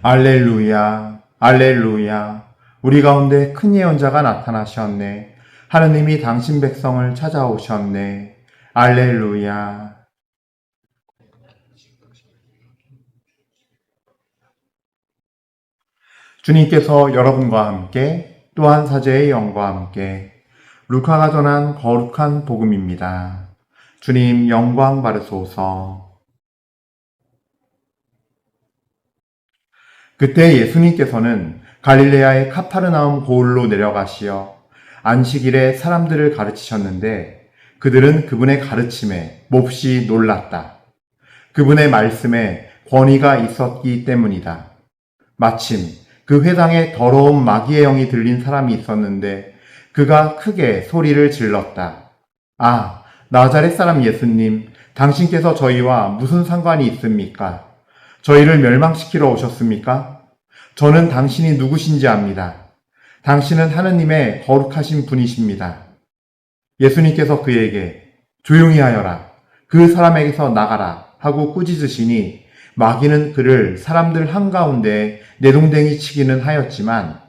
알렐루야, 알렐루야. 우리 가운데 큰 예언자가 나타나셨네. 하느님이 당신 백성을 찾아오셨네. 알렐루야. 주님께서 여러분과 함께 또한 사제의 영과 함께 루카가 전한 거룩한 복음입니다. 주님 영광 받으소서. 그때 예수님께서는 갈릴레아의 카파르나움 고을로 내려가시어 안식일에 사람들을 가르치셨는데 그들은 그분의 가르침에 몹시 놀랐다. 그분의 말씀에 권위가 있었기 때문이다. 마침 그 회당에 더러운 마귀의 영이 들린 사람이 있었는데 그가 크게 소리를 질렀다. 아, 나자렛 사람 예수님, 당신께서 저희와 무슨 상관이 있습니까? 저희를 멸망시키러 오셨습니까? 저는 당신이 누구신지 압니다. 당신은 하느님의 거룩하신 분이십니다. 예수님께서 그에게 조용히 하여라. 그 사람에게서 나가라 하고 꾸짖으시니 마귀는 그를 사람들 한가운데 내동댕이 치기는 하였지만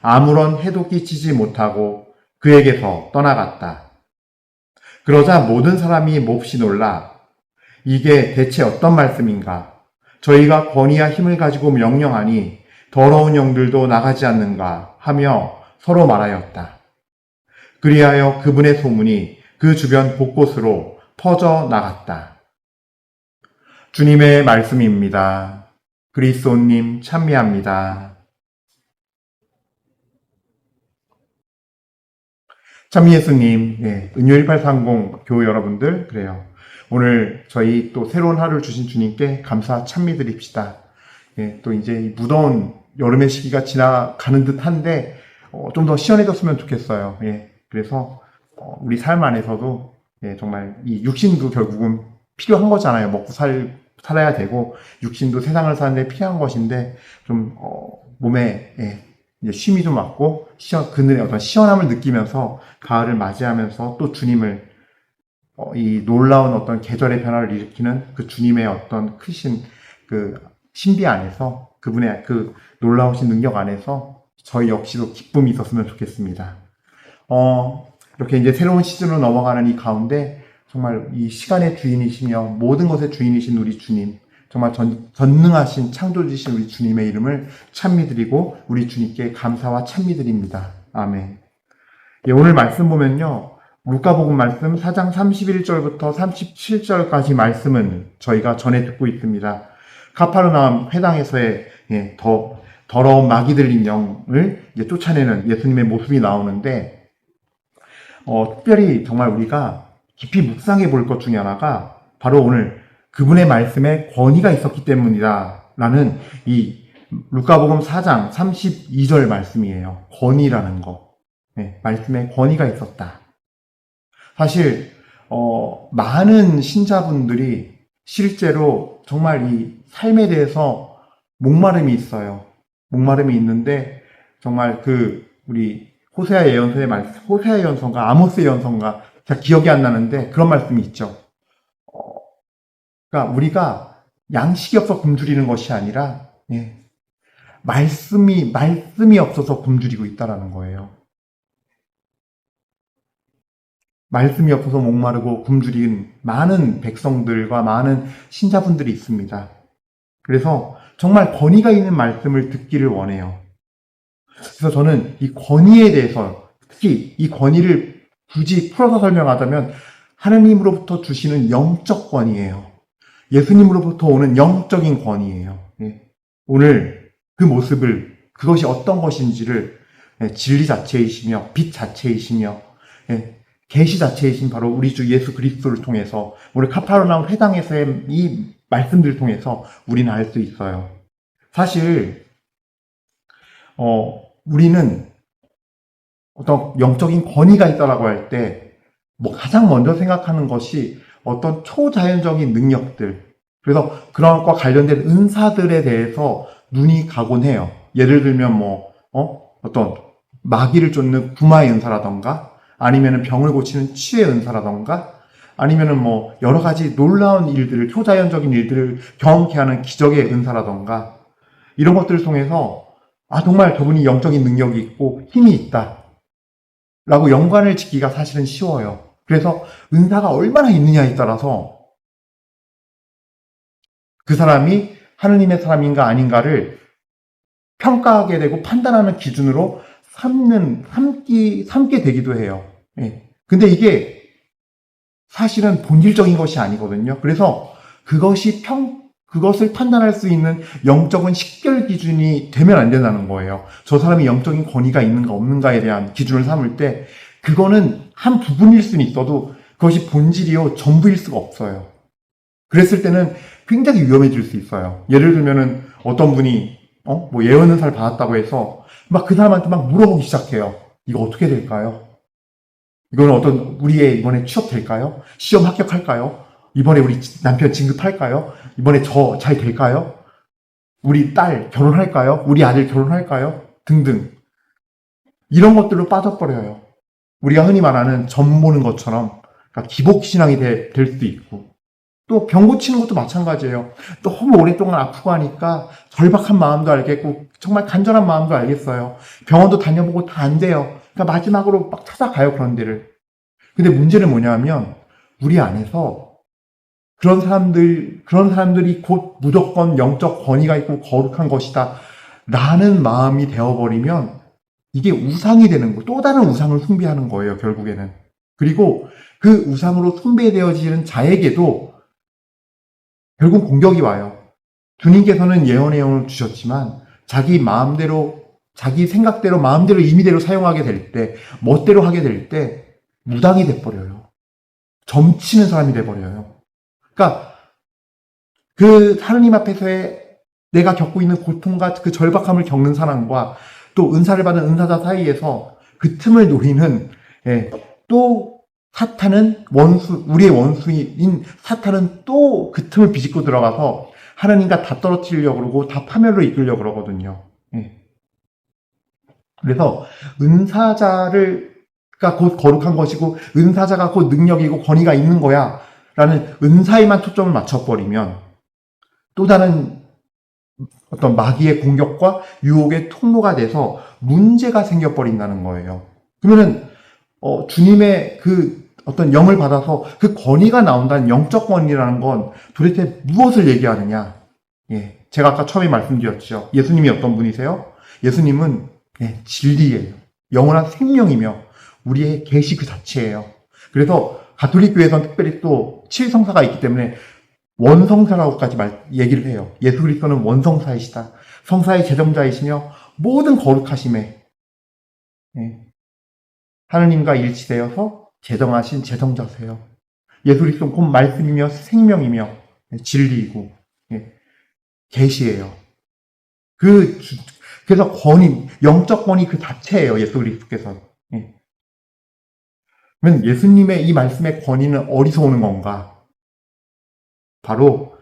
아무런 해도 끼치지 못하고 그에게서 떠나갔다. 그러자 모든 사람이 몹시 놀라 이게 대체 어떤 말씀인가? 저희가 권위와 힘을 가지고 명령하니 더러운 영들도 나가지 않는가 하며 서로 말하였다. 그리하여 그분의 소문이 그 주변 곳곳으로 퍼져 나갔다. 주님의 말씀입니다. 그리스도님 찬미합니다. 찬미예수님, 은요 1830 교우 여러분들, 그래요. 오늘 저희 또 새로운 하루를 주신 주님께 감사 찬미 드립시다. 또 이제 무더운 여름의 시기가 지나가는 듯 한데, 좀 더 시원해졌으면 좋겠어요. 그래서, 우리 삶 안에서도, 정말 이 육신도 결국은 필요한 거잖아요. 먹고 살아야 되고, 육신도 세상을 사는데 필요한 것인데, 좀, 몸에, 이제 쉼이 좀 왔고, 그늘의 어떤 시원함을 느끼면서 가을을 맞이하면서 또 주님을 이 놀라운 어떤 계절의 변화를 일으키는 그 주님의 어떤 크신 그 신비 안에서 그분의 그 놀라우신 능력 안에서 저희 역시도 기쁨이 있었으면 좋겠습니다. 이렇게 이제 새로운 시즌으로 넘어가는 이 가운데 정말 이 시간의 주인이시며 모든 것의 주인이신 우리 주님, 정말 전능하신 창조주신 우리 주님의 이름을 찬미드리고 우리 주님께 감사와 찬미드립니다. 아멘. 오늘 말씀 보면요. 루카복음 말씀 4장 31절부터 37절까지 말씀은 저희가 전해 듣고 있습니다. 카파르나움 회당에서의 더러운 마귀 들린 영을 이제 쫓아내는 예수님의 모습이 나오는데 특별히 정말 우리가 깊이 묵상해 볼 것 중에 하나가 바로 오늘 그분의 말씀에 권위가 있었기 때문이다 라는 이 루카복음 4장 32절 말씀이에요. 권위라는 거. 말씀에 권위가 있었다. 사실 많은 신자분들이 실제로 정말 이 삶에 대해서 목마름이 있어요. 목마름이 있는데 정말 우리 호세아 예언서의 말씀, 호세아 예언서인가 아모스 예언서인가 잘 기억이 안 나는데 그런 말씀이 있죠. 그러니까 우리가 양식이 없어 굶주리는 것이 아니라 말씀이 없어서 굶주리고 있다라는 거예요. 말씀이 없어서 목마르고 굶주린 많은 백성들과 많은 신자분들이 있습니다. 그래서 정말 권위가 있는 말씀을 듣기를 원해요. 그래서 저는 이 권위에 대해서 특히 이 권위를 굳이 풀어서 설명하자면 하나님으로부터 주시는 영적 권위예요. 예수님으로부터 오는 영적인 권위예요. 오늘 그 모습을 그것이 어떤 것인지를 진리 자체이시며 빛 자체이시며 계시 자체이신 바로 우리 주 예수 그리스도를 통해서 오늘 카파르나움 회당에서의 이 말씀들을 통해서 우리는 알 수 있어요. 사실 우리는 어떤 영적인 권위가 있다라고 할 때 가장 먼저 생각하는 것이 어떤 초자연적인 능력들, 그래서 그런 것과 관련된 은사들에 대해서 눈이 가곤 해요. 예를 들면 어떤 마귀를 쫓는 구마의 은사라던가 아니면은 병을 고치는 치유의 은사라던가 아니면은 여러 가지 놀라운 일들을 초자연적인 일들을 경험케 하는 기적의 은사라던가 이런 것들을 통해서 정말 저분이 영적인 능력이 있고 힘이 있다 라고 연관을 짓기가 사실은 쉬워요. 그래서 은사가 얼마나 있느냐에 따라서 그 사람이 하느님의 사람인가 아닌가를 평가하게 되고 판단하는 기준으로 삼게 되기도 해요. 예. 근데 이게 사실은 본질적인 것이 아니거든요. 그래서 그것을 판단할 수 있는 영적인 식별 기준이 되면 안 된다는 거예요. 저 사람이 영적인 권위가 있는가 없는가에 대한 기준을 삼을 때 그거는 한 부분일 수는 있어도 그것이 본질이요 전부일 수가 없어요. 그랬을 때는 굉장히 위험해질 수 있어요. 예를 들면은 어떤 분이 뭐 예언 은사를 받았다고 해서 막 그 사람한테 막 물어보기 시작해요. 이거 어떻게 될까요? 이거는 우리의 이번에 취업 될까요? 시험 합격할까요? 이번에 우리 남편 진급할까요? 이번에 저 잘 될까요? 우리 딸 결혼할까요? 우리 아들 결혼할까요? 등등. 이런 것들로 빠져버려요. 우리가 흔히 말하는 점 보는 것처럼 그러니까 기복신앙이 될 수도 있고 또 병 고치는 것도 마찬가지예요. 너무 오랫동안 아프고 하니까 절박한 마음도 알겠고 정말 간절한 마음도 알겠어요. 병원도 다녀보고 다 안 돼요. 그러니까 마지막으로 막 찾아가요, 그런 데를. 근데 문제는 뭐냐면 우리 안에서 그런 사람들이 곧 무조건 영적 권위가 있고 거룩한 것이다 라는 마음이 되어버리면 이게 우상이 되는 거, 또 다른 우상을 숭배하는 거예요, 결국에는. 그리고 그 우상으로 숭배되어지는 자에게도 결국 공격이 와요. 주님께서는 예언의 영을 주셨지만 자기 마음대로, 자기 생각대로, 마음대로, 임의대로 사용하게 될 때, 멋대로 하게 될 때 무당이 돼버려요. 점치는 사람이 돼버려요. 그러니까 그 하느님 앞에서의 내가 겪고 있는 고통과 그 절박함을 겪는 사람과 또 은사를 받은 은사자 사이에서 그 틈을 노리는 또 사탄은 우리의 원수인 사탄은 또 그 틈을 비집고 들어가서 하나님과 다 떨어뜨리려고 그러고 다 파멸로 이끌려고 그러거든요. 그래서 은사자가 곧 거룩한 것이고 은사자가 곧 능력이고 권위가 있는 거야 라는 은사에만 초점을 맞춰버리면 또 다른 어떤 마귀의 공격과 유혹의 통로가 돼서 문제가 생겨버린다는 거예요. 그러면은 주님의 그 어떤 영을 받아서 그 권위가 나온다는 영적 권위라는 건 도대체 무엇을 얘기하느냐? 제가 아까 처음에 말씀드렸죠. 예수님이 어떤 분이세요? 예수님은 진리예요. 영원한 생명이며 우리의 계시 그 자체예요. 그래서 가톨릭 교회에서는 특별히 또 7성사가 있기 때문에 원성사라고까지 얘기를 해요. 예수 그리스도는 원성사이시다. 성사의 제정자이시며 모든 거룩하심에 하느님과 일치되어서 제정하신 제정자세요. 예수 그리스도는 곧 말씀이며 생명이며 진리이고 계시예요. 그래서 영적 권위 그 자체예요. 예수 그리스도께서. 그러면 예수님의 이 말씀의 권위는 어디서 오는 건가? 바로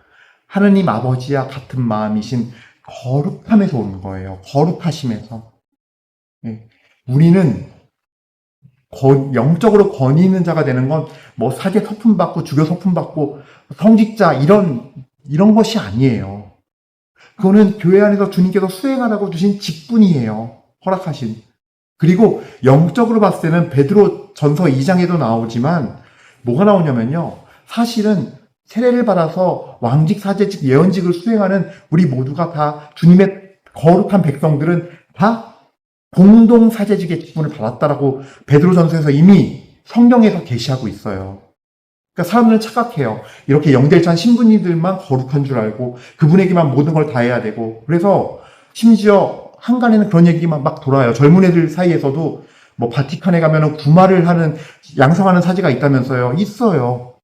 하느님 아버지와 같은 마음이신 거룩함에서 오는 거예요. 거룩하심에서. 우리는 영적으로 권위 있는 자가 되는 건 뭐 사제 서품 받고 주교 서품 받고 성직자 이런 것이 아니에요. 그거는 교회 안에서 주님께서 수행하라고 주신 직분이에요. 허락하신. 그리고 영적으로 봤을 때는 베드로 전서 2장에도 나오지만 뭐가 나오냐면요. 사실은 세례를 받아서 왕직, 사제직, 예언직을 수행하는 우리 모두가 다 주님의 거룩한 백성들은 다 공동 사제직의 직분을 받았다라고 베드로전서에서 이미 성경에서 계시하고 있어요. 그러니까 사람들은 착각해요. 이렇게 영del찬 신분이들만 거룩한 줄 알고 그분에게만 모든 걸 다 해야 되고 그래서 심지어 한간에는 그런 얘기만 막 돌아요. 젊은 애들 사이에서도 뭐 바티칸에 가면은 구마를 하는 양성하는 사제가 있다면서요. 있어요.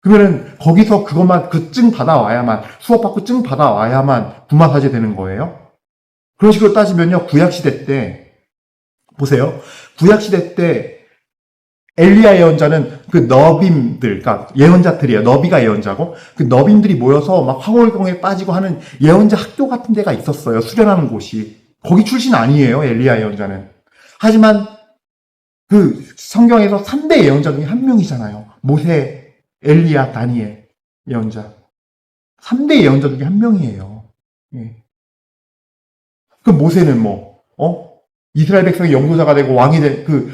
그러면은 거기서 그것만 그 증 받아와야만 수업받고 증 받아와야만 구마 사제 되는 거예요. 그런 식으로 따지면요. 구약시대 때 보세요. 구약시대 때 엘리야 예언자는 그 너빔들, 그러니까 예언자들이에요. 너비가 예언자고 그 너빔들이 모여서 막 황홀경에 빠지고 하는 예언자 학교 같은 데가 있었어요. 수련하는 곳이. 거기 출신 아니에요. 엘리야 예언자는. 하지만 그 성경에서 3대 예언자 중에 한 명이잖아요. 모세, 엘리야, 다니엘 예언자. 3대 예언자 중에 한 명이에요. 그 모세는 뭐, 이스라엘 백성의 영도자가 되고 왕이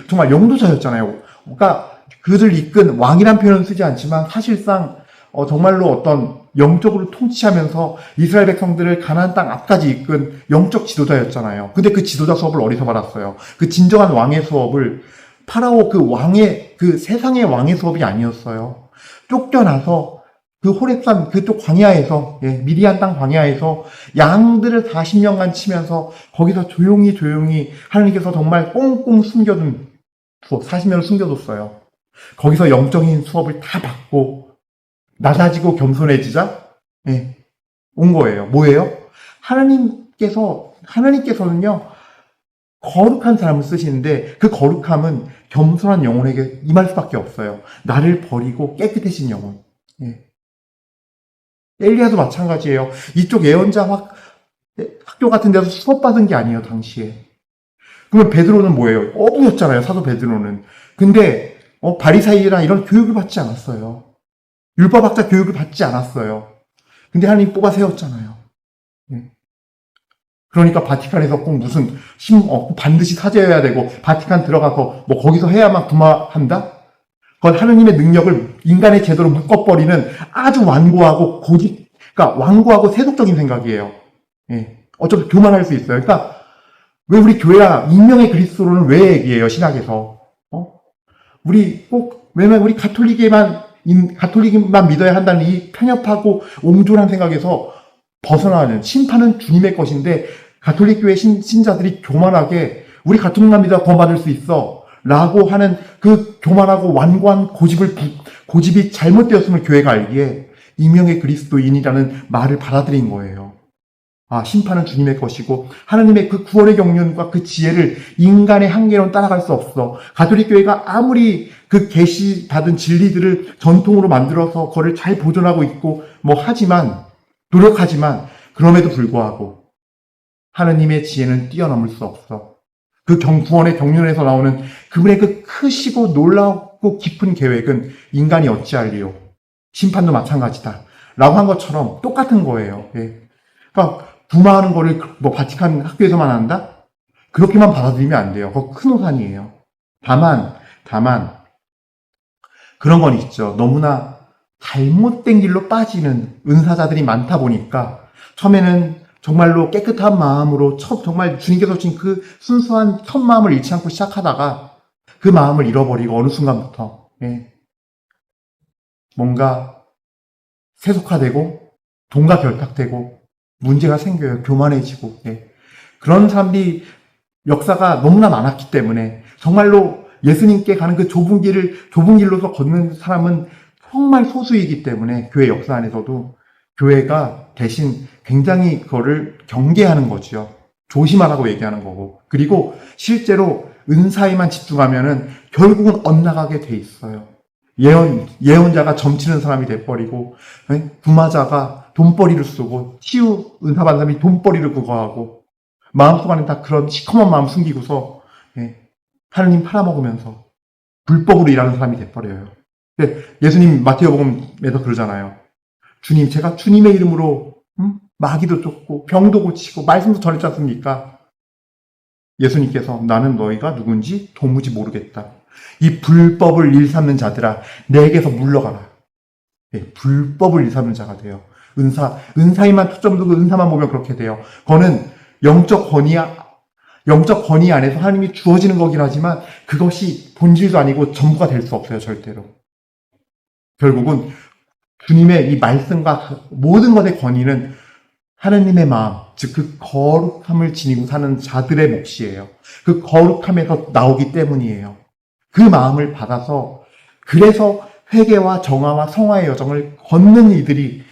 정말 영도자였잖아요. 그러니까 그들 이끈 왕이란 표현은 쓰지 않지만 사실상 정말로 어떤 영적으로 통치하면서 이스라엘 백성들을 가나안 땅 앞까지 이끈 영적 지도자였잖아요. 근데 그 지도자 수업을 어디서 받았어요? 그 진정한 왕의 수업을 파라오 그 세상의 왕의 수업이 아니었어요. 쫓겨나서 그 호렙산 그쪽 광야에서, 미디안 땅 광야에서 양들을 40년간 치면서 거기서 조용히 하나님께서 정말 꽁꽁 숨겨둔 수업, 40년을 숨겨뒀어요. 거기서 영적인 수업을 다 받고 낮아지고 겸손해지자 온 거예요. 뭐예요? 하나님께서는요 거룩한 사람을 쓰시는데 그 거룩함은 겸손한 영혼에게 임할 수밖에 없어요. 나를 버리고 깨끗해진 영혼. 엘리야도 마찬가지예요. 이쪽 예언자 학교 같은 데서 수업 받은 게 아니에요, 당시에. 그러면 베드로는 뭐예요? 어부였잖아요, 사도 베드로는. 근데 바리사이나 이런 교육을 받지 않았어요. 율법학자 교육을 받지 않았어요. 근데 하나님 뽑아 세웠잖아요. 그러니까 바티칸에서 꼭 무슨 반드시 사죄해야 되고 바티칸 들어가서 뭐 거기서 해야만 구마한다? 그건 하느님의 능력을 인간의 제도로 묶어버리는 아주 완고하고 그러니까 완고하고 세속적인 생각이에요. 어차피 교만할 수 있어요. 그러니까 왜 우리 교회야 익명의 그리스도로는 왜 얘기해요, 신학에서? 왜냐면 우리 가톨릭만 믿어야 한다는 이 편협하고 옹졸한 생각에서 벗어나는, 심판은 주님의 것인데 가톨릭 교회 신자들이 교만하게 우리 가톨릭만 믿어 구원받을 수 있어 라고 하는 그 교만하고 완고한 고집이 잘못되었음을 교회가 알기에 익명의 그리스도인이라는 말을 받아들인 거예요. 심판은 주님의 것이고 하나님의 그 구원의 경륜과 그 지혜를 인간의 한계로는 따라갈 수 없어. 가톨릭 교회가 아무리 그 계시 받은 진리들을 전통으로 만들어서 그거를 잘 보존하고 있고 노력하지만 그럼에도 불구하고 하나님의 지혜는 뛰어넘을 수 없어. 그 구원의 경륜에서 나오는 그분의 그 크시고 놀랍고 깊은 계획은 인간이 어찌할리요. 심판도 마찬가지다. 라고 한 것처럼 똑같은 거예요. 그러니까 부마하는 거를 뭐 바티칸 학교에서만 한다? 그렇게만 받아들이면 안 돼요. 그거 큰 오산이에요. 다만 그런 건 있죠. 너무나 잘못된 길로 빠지는 은사자들이 많다 보니까 처음에는 정말로 깨끗한 마음으로 정말 주님께서 주신 그 순수한 첫 마음을 잃지 않고 시작하다가 그 마음을 잃어버리고 어느 순간부터 뭔가 세속화되고 돈과 결탁되고 문제가 생겨요. 교만해지고. 그런 사람들이 역사가 너무나 많았기 때문에 정말로 예수님께 가는 그 좁은 길로서 걷는 사람은 정말 소수이기 때문에 교회 역사 안에서도 교회가 대신 굉장히 그거를 경계하는 거죠. 조심하라고 얘기하는 거고. 그리고 실제로 은사에만 집중하면은 결국은 엇나가게 돼 있어요. 예언자가 점치는 사람이 돼버리고, 부마자가 돈벌이를 쓰고, 은사 받는 사람이 돈벌이를 그거하고, 마음속 안에 다 그런 시커먼 마음 숨기고서, 하느님 팔아먹으면서 불법으로 일하는 사람이 돼버려요. 예수님 마태복음에서 그러잖아요. 주님, 제가 주님의 이름으로 마귀도 쫓고 병도 고치고 말씀도 전했지 않습니까? 예수님께서 나는 너희가 누군지 도무지 모르겠다. 이 불법을 일삼는 자들아 내게서 물러가라. 불법을 일삼는 자가 돼요. 은사에만 초점 두고 은사만 보면 그렇게 돼요. 그거는 영적 권위 안에서 하나님이 주어지는 거긴 하지만 그것이 본질도 아니고 전부가 될 수 없어요. 절대로. 결국은 주님의 이 말씀과 모든 것의 권위는 하느님의 마음, 즉 그 거룩함을 지니고 사는 자들의 몫이에요. 그 거룩함에서 나오기 때문이에요. 그 마음을 받아서 그래서 회개와 정화와 성화의 여정을 걷는 이들이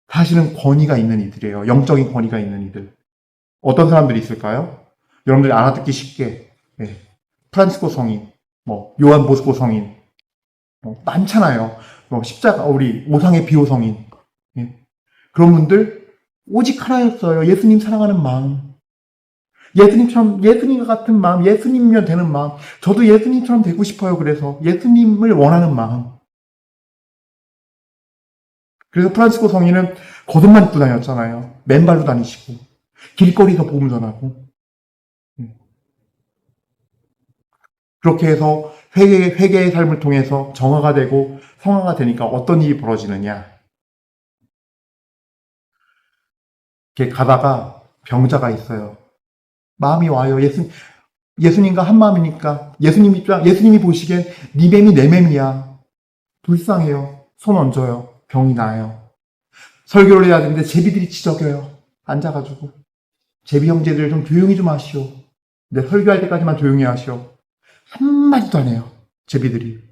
사실은 권위가 있는 이들이에요. 영적인 권위가 있는 이들. 어떤 사람들이 있을까요? 여러분들이 알아듣기 쉽게 프란치스코 성인, 요한 보스코 성인 많잖아요. 십자가 우리 오상의 비호 성인 그런 분들 오직 하나였어요. 예수님 사랑하는 마음. 예수님과 같은 마음, 예수님이면 되는 마음. 저도 예수님처럼 되고 싶어요. 그래서 예수님을 원하는 마음. 그래서 프란치스코 성인은 겉옷만 입고 다녔잖아요. 맨발로 다니시고. 길거리에서 복음 전하고. 그렇게 해서 회개의 삶을 통해서 정화가 되고 성화가 되니까 어떤 일이 벌어지느냐. 이렇게 가다가 병자가 있어요. 마음이 와요. 예수님과 한 마음이니까 예수님이 보시기엔 네 맴이 내 맴이야. 불쌍해요. 손 얹어요. 병이 나아요. 설교를 해야 되는데 제비들이 지저겨요. 앉아가지고. 제비 형제들 좀 조용히 좀 하시오. 근데 설교할 때까지만 조용히 하시오. 한마디도 안 해요. 제비들이.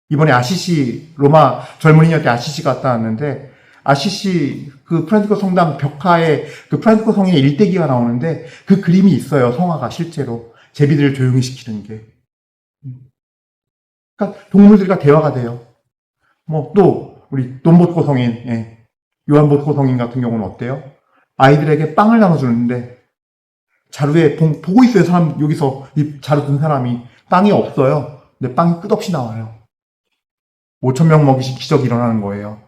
이번에 아시시, 로마 젊은이한테 아시시 갔다 왔는데, 아시시 그 프란치스코 성당 벽화에 그 프란치스코 성인의 일대기가 나오는데, 그 그림이 있어요. 성화가 실제로. 제비들을 조용히 시키는 게. 그러니까 동물들과 대화가 돼요. 또, 우리 돈보스코 성인, 요한 보스코 성인 같은 경우는 어때요? 아이들에게 빵을 나눠주는데, 자루에 보고 있어요. 사람, 여기서 이 자루 든 사람이. 빵이 없어요. 근데 빵이 끝없이 나와요. 5,000명 먹이신 기적이 일어나는 거예요.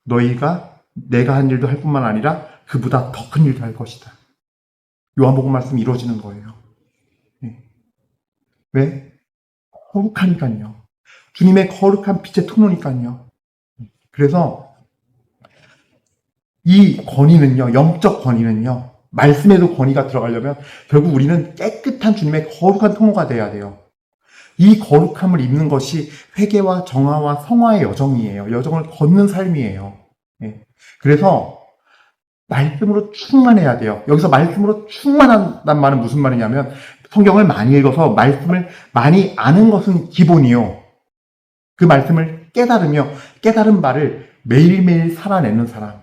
너희가 내가 한 일도 할 뿐만 아니라 그보다 더 큰 일도 할 것이다. 요한복음 말씀이 이루어지는 거예요. 왜? 거룩하니까요. 주님의 거룩한 빛의 통로니까요. 그래서 이 권위는요, 영적 권위는요, 말씀에도 권위가 들어가려면 결국 우리는 깨끗한 주님의 거룩한 통로가 돼야 돼요. 이 거룩함을 입는 것이 회개와 정화와 성화의 여정이에요. 여정을 걷는 삶이에요. 그래서 말씀으로 충만해야 돼요. 여기서 말씀으로 충만한다는 말은 무슨 말이냐면 성경을 많이 읽어서 말씀을 많이 아는 것은 기본이요. 그 말씀을 깨달은 말을 매일매일 살아내는 사람.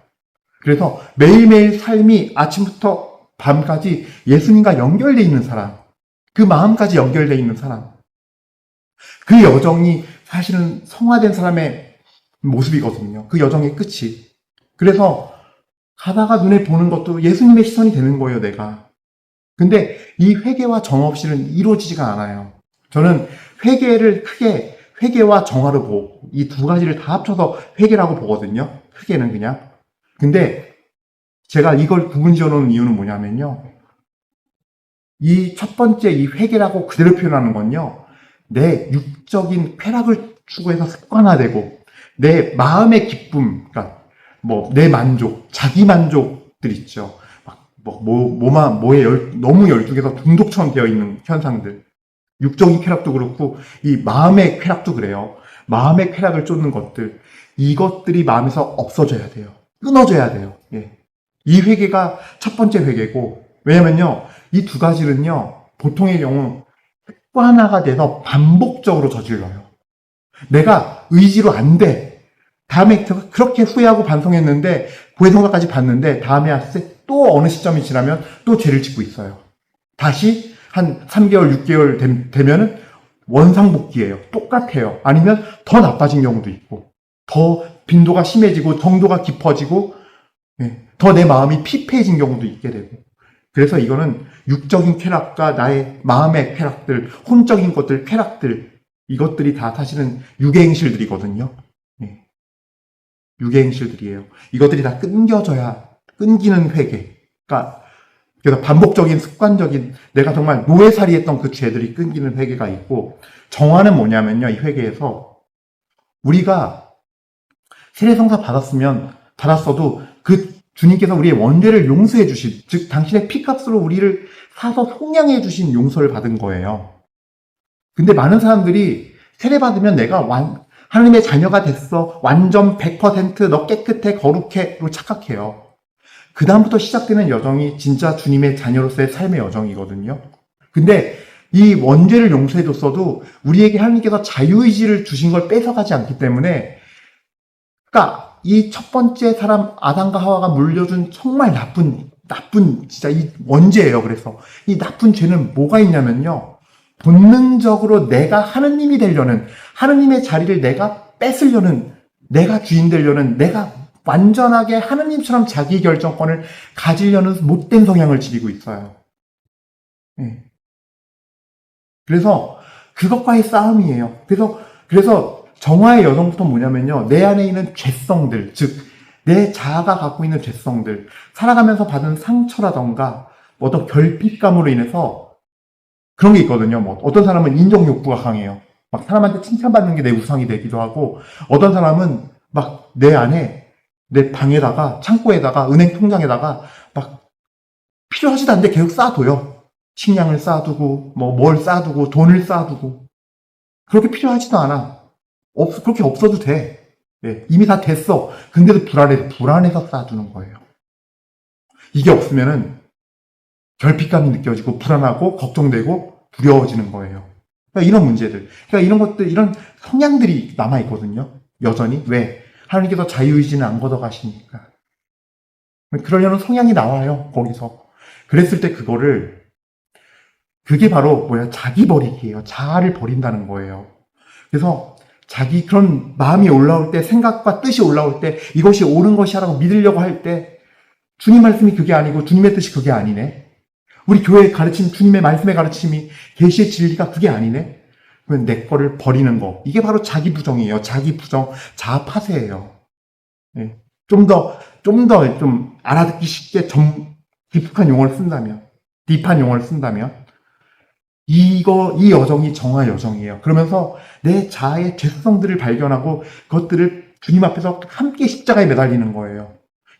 그래서 매일매일 삶이 아침부터 밤까지 예수님과 연결되어 있는 사람. 그 마음까지 연결되어 있는 사람. 그 여정이 사실은 성화된 사람의 모습이거든요. 그 여정의 끝이. 그래서 가다가 눈에 보는 것도 예수님의 시선이 되는 거예요, 내가. 근데 이 회개와 정화 없이는 이루어지지가 않아요. 저는 회개를 크게 회개와 정화로 보고 이 두 가지를 다 합쳐서 회개라고 보거든요. 회개는 그냥. 근데 제가 이걸 구분 지어놓은 이유는 뭐냐면요. 이 첫 번째 이 회개라고 그대로 표현하는 건요. 내 육적인 쾌락을 추구해서 습관화되고 내 마음의 기쁨, 그러니까 내 만족, 자기 만족들 있죠. 너무 열중해서 중독처럼 되어 있는 현상들. 육적인 쾌락도 그렇고 이 마음의 쾌락도 그래요. 마음의 쾌락을 쫓는 것들. 이것들이 마음에서 없어져야 돼요. 끊어져야 돼요. 이 회개가 첫 번째 회개고, 왜냐면요, 이 두 가지는요, 보통의 경우 습관화가 돼서 반복적으로 저질러요. 내가 의지로 안 돼. 다음에 그렇게 후회하고 반성했는데, 고해성사까지 봤는데, 다음에 왔을 때 또 어느 시점이 지나면 또 죄를 짓고 있어요. 다시 한 3개월, 6개월 되면은 원상복귀예요. 똑같아요. 아니면 더 나빠진 경우도 있고, 더 빈도가 심해지고, 정도가 깊어지고, 더 내 마음이 피폐해진 경우도 있게 되고. 그래서 이거는 육적인 쾌락과 나의 마음의 쾌락들, 혼적인 것들, 쾌락들, 이것들이 다 사실은 육의 행실들이거든요. 육의 행실들이에요. 이것들이 다 끊기는 회개. 그러니까 그래서 반복적인 습관적인 내가 정말 노예살이 했던 그 죄들이 끊기는 회개가 있고, 정화는 뭐냐면요. 이 회개에서 우리가 세례성사 받았어도 그 주님께서 우리의 원죄를 용서해 주신, 즉 당신의 피값으로 우리를 사서 속량해 주신 용서를 받은 거예요. 근데 많은 사람들이 세례 받으면 내가 하나님의 자녀가 됐어, 완전 100% 너 깨끗해, 거룩해로 착각해요. 그 다음부터 시작되는 여정이 진짜 주님의 자녀로서의 삶의 여정이거든요. 근데 이 원죄를 용서해줬어도 우리에게 하나님께서 자유의지를 주신 걸 뺏어가지 않기 때문에, 그러니까 이 첫 번째 사람 아담과 하와가 물려준 정말 나쁜 진짜 이 원죄예요. 그래서 이 나쁜 죄는 뭐가 있냐면요, 본능적으로 내가 하느님이 되려는, 하느님의 자리를 내가 뺏으려는, 내가 주인 되려는, 내가 완전하게 하느님처럼 자기 결정권을 가지려는 못된 성향을 지니고 있어요. 그래서 그것과의 싸움이에요. 그래서 정화의 여정부터 뭐냐면요, 내 안에 있는 죄성들, 즉 내 자아가 갖고 있는 죄성들, 살아가면서 받은 상처라던가 어떤 결핍감으로 인해서 그런 게 있거든요. 뭐 어떤 사람은 인정 욕구가 강해요. 막 사람한테 칭찬받는 게 내 우상이 되기도 하고, 어떤 사람은 막 내 안에, 내 방에다가, 창고에다가, 은행 통장에다가 막 필요하지도 않은데 계속 쌓아둬요. 식량을 쌓아두고, 뭐 뭘 쌓아두고, 돈을 쌓아두고. 그렇게 필요하지도 않아. 그렇게 없어도 돼. 예, 이미 다 됐어. 근데도 불안해서 쌓아두는 거예요. 이게 없으면은 결핍감이 느껴지고, 불안하고, 걱정되고, 두려워지는 거예요. 그러니까 이런 문제들. 그러니까 이런 것들, 이런 성향들이 남아있거든요. 여전히. 왜? 하나님께서 자유의지는 안 걷어가시니까. 그러려는 성향이 나와요, 거기서. 그랬을 때 그게 바로 자기 버리기예요. 자아를 버린다는 거예요. 그래서 그런 마음이 올라올 때, 생각과 뜻이 올라올 때, 이것이 옳은 것이라고 믿으려고 할 때, 주님 말씀이 그게 아니고, 주님의 뜻이 그게 아니네. 우리 교회의 가르침, 주님의 말씀의 가르침이, 계시의 진리가 그게 아니네. 그러면 내 거를 버리는 거. 이게 바로 자기 부정이에요. 자기 부정, 자아 파쇄예요. 예. 좀 알아듣기 쉽게 깊숙한 용어를 쓴다면, 딥한 용어를 쓴다면, 이 여정이 정화 여정이에요. 그러면서 내 자아의 죄성들을 발견하고 그것들을 주님 앞에서 함께 십자가에 매달리는 거예요.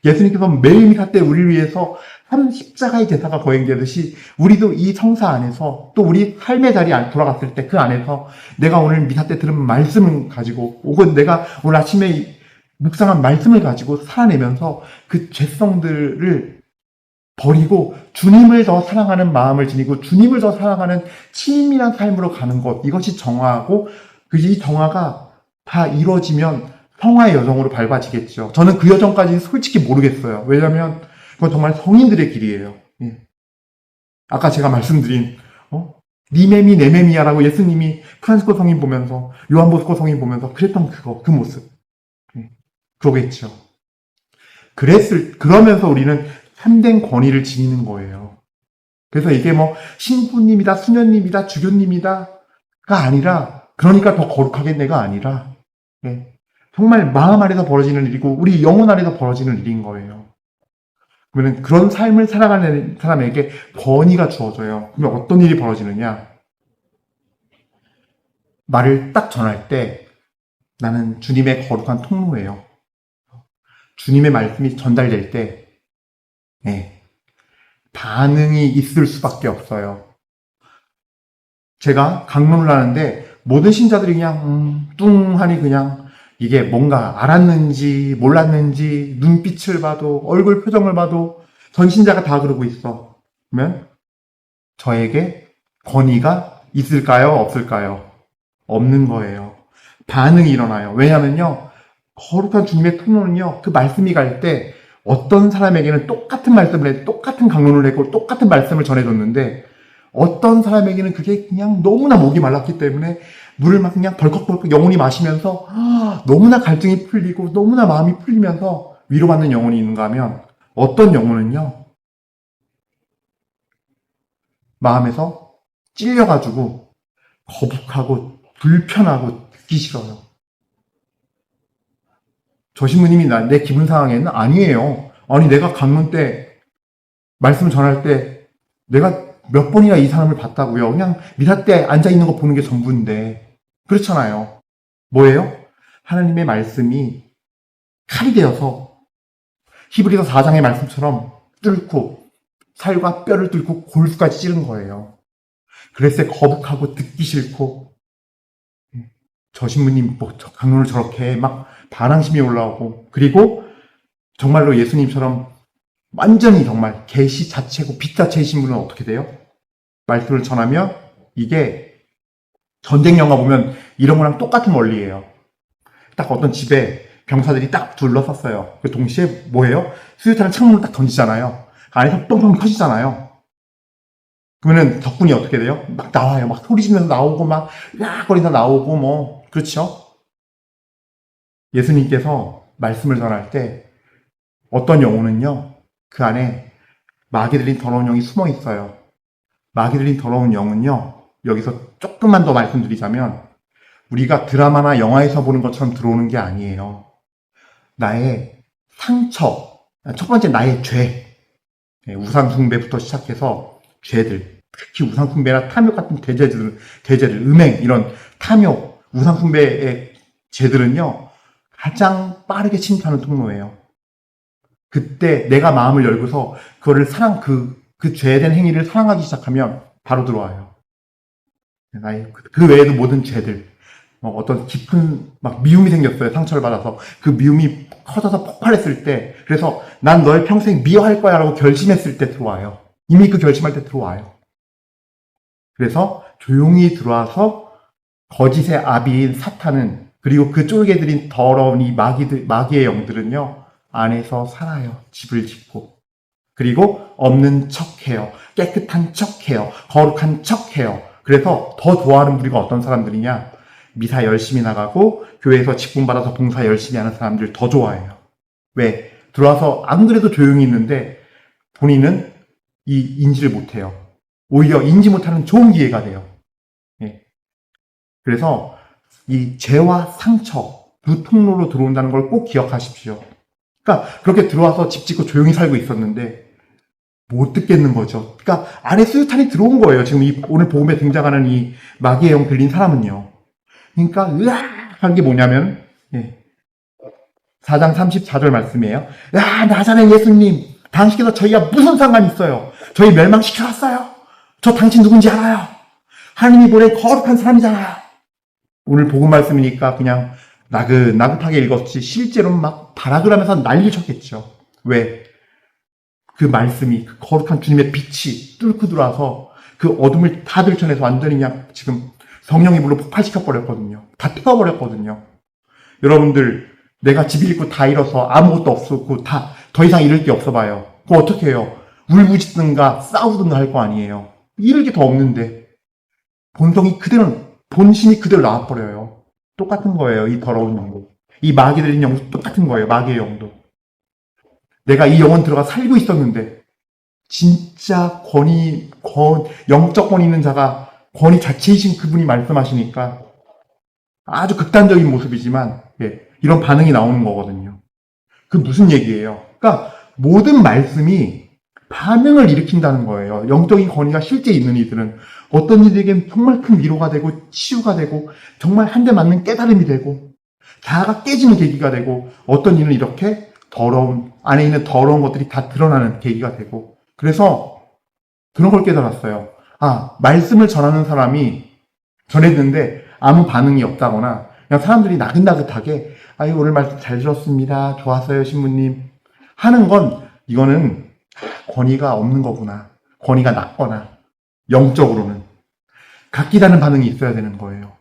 예수님께서 매일 미사 때 우리를 위해서 한 십자가의 제사가 거행되듯이 우리도 이 성사 안에서 또 우리 삶의 자리에 돌아갔을 때 그 안에서 내가 오늘 미사 때 들은 말씀을 가지고 혹은 내가 오늘 아침에 묵상한 말씀을 가지고 살아내면서 그 죄성들을 버리고 주님을 더 사랑하는 마음을 지니고 주님을 더 사랑하는 치밀한 삶으로 가는 것, 이것이 정화하고 이 정화가 다 이루어지면 성화의 여정으로 밟아지겠죠. 저는 그 여정까지는 솔직히 모르겠어요. 왜냐하면 그건 정말 성인들의 길이에요. 예. 아까 제가 말씀드린 니매미 네메미야라고 예수님이 프란시스코 성인 보면서 요한보스코 성인 보면서 그랬던 그 모습. 예. 그거겠죠. 그러면서 우리는 참된 권위를 지니는 거예요. 그래서 이게 신부님이다, 수녀님이다, 주교님이다가 아니라, 그러니까 더 거룩하겠네가 아니라, 예, 정말 마음 안에서 벌어지는 일이고, 우리 영혼 안에서 벌어지는 일인 거예요. 그러면 그런 삶을 살아가는 사람에게 권위가 주어져요. 그러면 어떤 일이 벌어지느냐? 말을 딱 전할 때, 나는 주님의 거룩한 통로예요. 주님의 말씀이 전달될 때, 예, 반응이 있을 수밖에 없어요. 제가 강론을 하는데 모든 신자들이 그냥 뚱하니 그냥 이게 뭔가 알았는지 몰랐는지 눈빛을 봐도 얼굴 표정을 봐도 전 신자가 다 그러고 있어. 그러면 저에게 권위가 있을까요? 없을까요? 없는 거예요. 반응이 일어나요. 왜냐면요, 거룩한 주님의 통로는요, 그 말씀이 갈 때 어떤 사람에게는 똑같은 말씀을 해, 똑같은 강론을 했고, 똑같은 말씀을 전해줬는데, 어떤 사람에게는 그게 그냥 너무나 목이 말랐기 때문에 물을 막 그냥 벌컥벌컥 영혼이 마시면서 너무나 갈증이 풀리고 너무나 마음이 풀리면서 위로받는 영혼이 있는가 하면, 어떤 영혼은요, 마음에서 찔려가지고 거북하고 불편하고 듣기 싫어요. 저 신부님이 내 기분 상황에는 아니에요. 아니, 내가 강론 때, 말씀 전할 때, 내가 몇 번이나 이 사람을 봤다고요. 그냥 미사 때 앉아있는 거 보는 게 전부인데. 그렇잖아요. 뭐예요? 하나님의 말씀이 칼이 되어서 히브리서 4장의 말씀처럼 뚫고, 살과 뼈를 뚫고 골수까지 찌른 거예요. 그랬을 때 거북하고 듣기 싫고, 저 신부님 강론을 저렇게 막 반항심이 올라오고, 그리고 정말로 예수님처럼 완전히 정말 계시 자체고 빛 자체이신 분은 어떻게 돼요? 말씀을 전하면 이게 전쟁 영화 보면 이런 거랑 똑같은 원리예요. 딱 어떤 집에 병사들이 딱 둘러섰어요. 그 동시에 뭐예요? 수류탄을 창문을 딱 던지잖아요. 안에서 뻥뻥 터지잖아요. 그러면은 적군이 어떻게 돼요? 막 나와요. 막 소리 지면서 나오고 막 으악거리면서 나오고 그렇죠? 예수님께서 말씀을 전할 때 어떤 영혼은요, 그 안에 마귀 들린 더러운 영이 숨어 있어요. 마귀 들린 더러운 영은요, 여기서 조금만 더 말씀드리자면, 우리가 드라마나 영화에서 보는 것처럼 들어오는 게 아니에요. 나의 상처, 첫 번째 나의 죄, 우상숭배부터 시작해서 죄들, 특히 우상숭배나 탐욕 같은 대죄들, 음행, 이런 탐욕, 우상숭배의 죄들은요, 가장 빠르게 침투하는 통로예요. 그때 내가 마음을 열고서 그거를 그 죄된 행위를 사랑하기 시작하면 바로 들어와요. 그 외에도 모든 죄들, 어떤 깊은 미움이 생겼어요. 상처를 받아서 그 미움이 커져서 폭발했을 때, 그래서 난 널 평생 미워할 거야 라고 결심했을 때 들어와요. 이미 그 결심할 때 들어와요. 그래서 조용히 들어와서 거짓의 아비인 사탄은, 그리고 그 쫄개들인 더러운 이 마귀의 영들은요, 안에서 살아요. 집을 짓고. 그리고 없는 척해요. 깨끗한 척해요. 거룩한 척해요. 그래서 더 좋아하는 부류가 어떤 사람들이냐? 미사 열심히 나가고 교회에서 직분받아서 봉사 열심히 하는 사람들 더 좋아해요. 왜? 들어와서 안 그래도 조용히 있는데 본인은 인지를 못해요. 오히려 인지 못하는 좋은 기회가 돼요. 예. 그래서 이 죄와 상처 두 통로로 들어온다는 걸 꼭 기억하십시오. 그러니까 그렇게 들어와서 집 짓고 조용히 살고 있었는데 못 듣겠는 거죠. 그러니까 안에 수류탄이 들어온 거예요. 지금 오늘 복음에 등장하는 이 마귀의 영 들린 사람은요. 그러니까 으악 한 게 뭐냐면 4장 34절 말씀이에요. 야, 나자렛 예수님, 당신께서 저희가 무슨 상관이 있어요? 저희 멸망시켜놨어요. 저 당신 누군지 알아요. 하나님이 보낸 거룩한 사람이잖아요. 오늘 복음 말씀이니까 그냥 나긋나긋하게 읽었지 실제로는 막 발악을 하면서 난리를 쳤겠죠. 왜? 그 말씀이, 그 거룩한 주님의 빛이 뚫고 들어와서 그 어둠을 다 들춰내서 완전히 그냥 지금 성령의 불로 폭발시켜버렸거든요. 다 태워버렸거든요. 여러분들, 내가 집 잃고 다 잃어서 아무것도 없었고 더 이상 잃을 게 없어 봐요. 그거 어떻게 해요? 울부짖든가 싸우든가 할 거 아니에요. 잃을 게 더 없는데 본심이 그대로 나와버려요. 똑같은 거예요. 이 더러운 영도. 이 마귀 들린 영도 똑같은 거예요. 마귀의 영도. 내가 이 영혼 들어가 살고 있었는데 진짜 영적 권위 있는 자가 권위 자체이신 그분이 말씀하시니까 아주 극단적인 모습이지만 이런 반응이 나오는 거거든요. 그 무슨 얘기예요? 그러니까 모든 말씀이 반응을 일으킨다는 거예요. 영적인 권위가 실제 있는 이들은 어떤 이들에겐 정말 큰 위로가 되고 치유가 되고 정말 한 대 맞는 깨달음이 되고 자아가 깨지는 계기가 되고 어떤 이는 이렇게 안에 있는 더러운 것들이 다 드러나는 계기가 되고 그래서 그런 걸 깨달았어요. 말씀을 전하는 사람이 전했는데 아무 반응이 없다거나 그냥 사람들이 나긋나긋하게 오늘 말씀 잘 들었습니다. 좋았어요 신부님 하는 건 이거는 권위가 없는 거구나. 권위가 낮거나 영적으로는 각기다른 반응이 있어야 되는 거예요.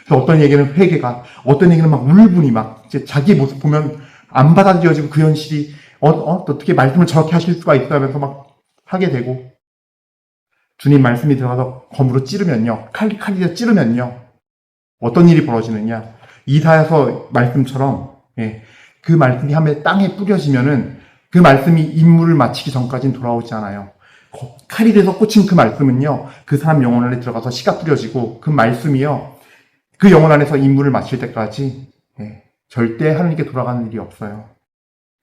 그래서 어떤 얘기는 회개가, 어떤 얘기는 막 울분이 이제 자기 모습 보면 안 받아들여지고 그 현실이 어떻게 말씀을 저렇게 하실 수가 있어 하면서 막 하게 되고 주님 말씀이 들어가서 검으로 찌르면요. 칼이 찌르면요. 어떤 일이 벌어지느냐. 이사야서 말씀처럼 그 말씀이 함에 땅에 뿌려지면은 그 말씀이 임무를 마치기 전까지는 돌아오지 않아요. 칼이 돼서 꽂힌 그 말씀은요. 그 사람 영혼 안에 들어가서 씨가 뿌려지고 그 말씀이요. 그 영혼 안에서 임무를 마칠 때까지 절대 하나님께 돌아가는 일이 없어요.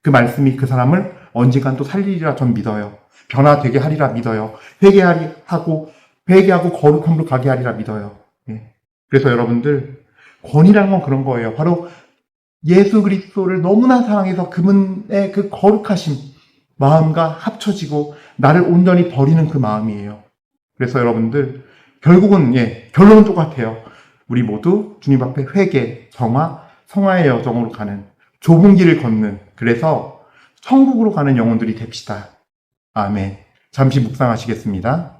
그 말씀이 그 사람을 언젠간 또 살리리라 전 믿어요. 변화되게 하리라 믿어요. 회개하고 거룩함으로 가게 하리라 믿어요. 그래서 여러분들 권위라는 건 그런 거예요. 바로 예수 그리스도를 너무나 사랑해서 그분의 그 거룩하심 마음과 합쳐지고 나를 온전히 버리는 그 마음이에요. 그래서 여러분들 결국은 결론은 똑같아요. 우리 모두 주님 앞에 회개, 정화, 성화의 여정으로 가는 좁은 길을 걷는 그래서 천국으로 가는 영혼들이 됩시다. 아멘. 잠시 묵상하시겠습니다.